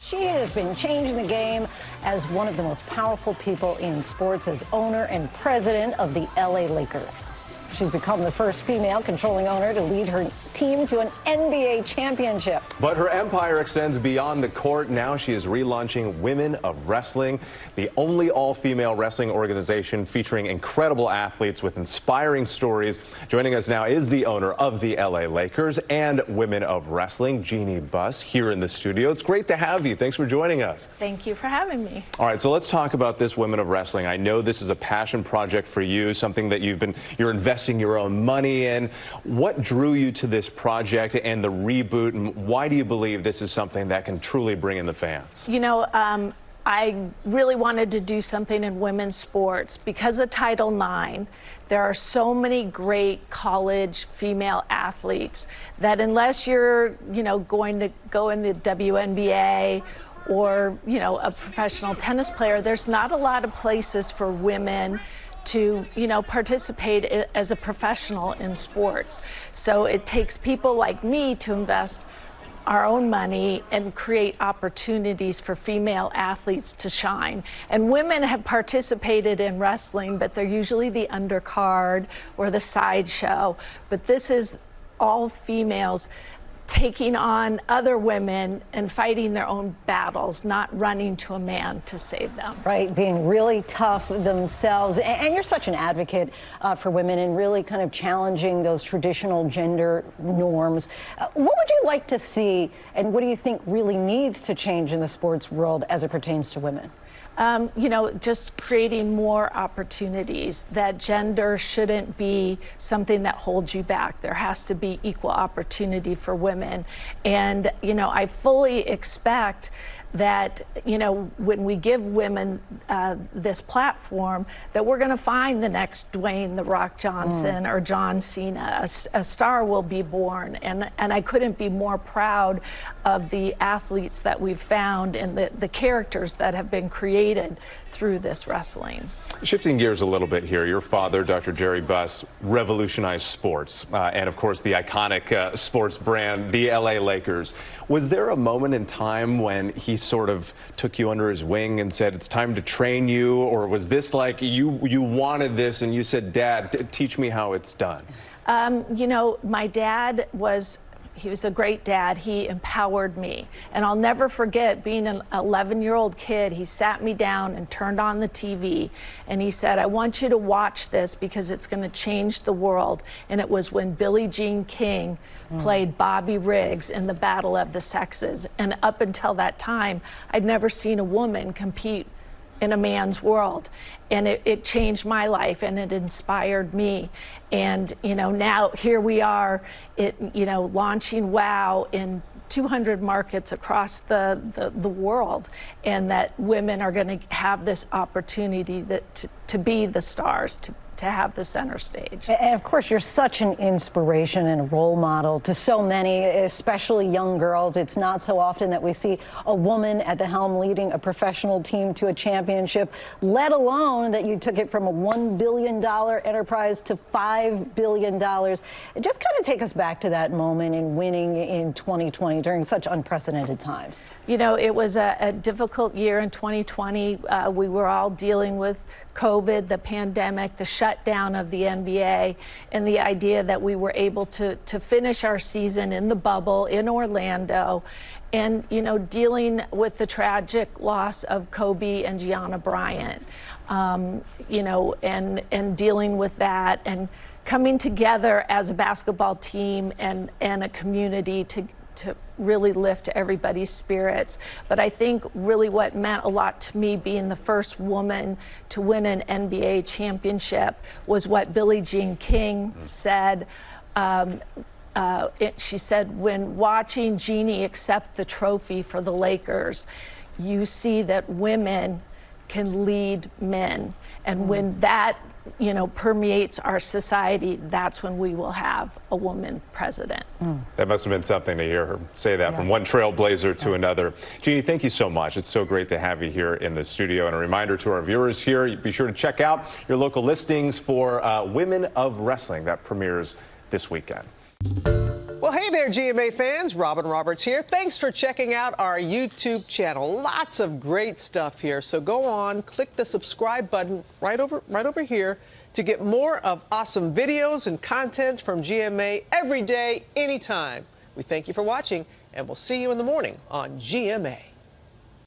She has been changing the game as one of the most powerful people in sports, as owner and president of the LA Lakers. She's become the first female controlling owner to lead her team to an NBA championship. But her empire extends beyond the court. Now she is relaunching Women of Wrestling, the only all-female wrestling organization featuring incredible athletes with inspiring stories. Joining us now is the owner of the LA Lakers and Women of Wrestling, Jeanie Buss, here in the studio. It's great to have you. Thanks for joining us. Thank you for having me. All right, so let's talk about this Women of Wrestling. I know this is a passion project for you, something that you're investing your own money in. What drew you to this project and the reboot, and why do you believe this is something that can truly bring in the fans? You know, I really wanted to do something in women's sports because of Title IX. There are so many great college female athletes that unless you're, going to go in the WNBA or, a professional tennis player, there's not a lot of places for women to, participate as a professional in sports. So it takes people like me to invest our own money and create opportunities for female athletes to shine. And women have participated in wrestling, but they're usually the undercard or the sideshow. But this is all females taking on other women and fighting their own battles, not running to a man to save them. Right, being really tough themselves. And you're such an advocate for women and really kind of challenging those traditional gender norms. What would you like to see, and what do you think really needs to change in the sports world as it pertains to women? Just creating more opportunities, that gender shouldn't be something that holds you back. There has to be equal opportunity for women. And, I fully expect that, when we give women this platform, that we're going to find the next Dwayne "The Rock" Johnson or John Cena. A star will be born. And I couldn't be more proud of the athletes that we've found and the characters that have been created through this wrestling. Shifting gears a little bit here, your father, Dr. Jeanie Buss, revolutionized sports and, of course, the iconic sports brand, the LA Lakers. Was there a moment in time when he sort of took you under his wing and said, it's time to train you, or was this like you wanted this and you said, Dad, teach me how it's done? My dad he was a great dad. He empowered me. And I'll never forget being an 11-year-old kid. He sat me down and turned on the TV. And he said, I want you to watch this because it's going to change the world. And it was when Billie Jean King played Bobby Riggs in the Battle of the Sexes. And up until that time, I'd never seen a woman compete in a man's world. And it changed my life and it inspired me. And, now here we are, launching WOW in 200 markets across the world, and that women are going to have this opportunity to be the stars, to have the center stage. And of course, you're such an inspiration and a role model to so many, especially young girls. It's not so often that we see a woman at the helm leading a professional team to a championship, let alone that you took it from a $1 billion enterprise to $5 billion. Just kind of take us back to that moment in winning in 2020 during such unprecedented times. It was a difficult year in 2020. We were all dealing with COVID, the pandemic, the shutdown of the NBA, and the idea that we were able to finish our season in the bubble in Orlando, and dealing with the tragic loss of Kobe and Gianna Bryant, and dealing with that and coming together as a basketball team and a community to really lift everybody's spirits. But I think really what meant a lot to me, being the first woman to win an NBA championship, was what Billie Jean King said. She said, when watching Jeanie accept the trophy for the Lakers, you see that women can lead men. And when that permeates our society, that's when we will have a woman president. That must have been something to hear her say that, from one trailblazer to another. Jeanie, thank you so much. It's so great to have you here in the studio. And a reminder to our viewers here, be sure to check out your local listings for Women of Wrestling that premieres this weekend. Well, hey Hey there, GMA fans. Robin Roberts here. Thanks for checking out our YouTube channel. Lots of great stuff here. So go on, click the subscribe button right over here to get more of awesome videos and content from GMA every day, anytime. We thank you for watching, and we'll see you in the morning on GMA.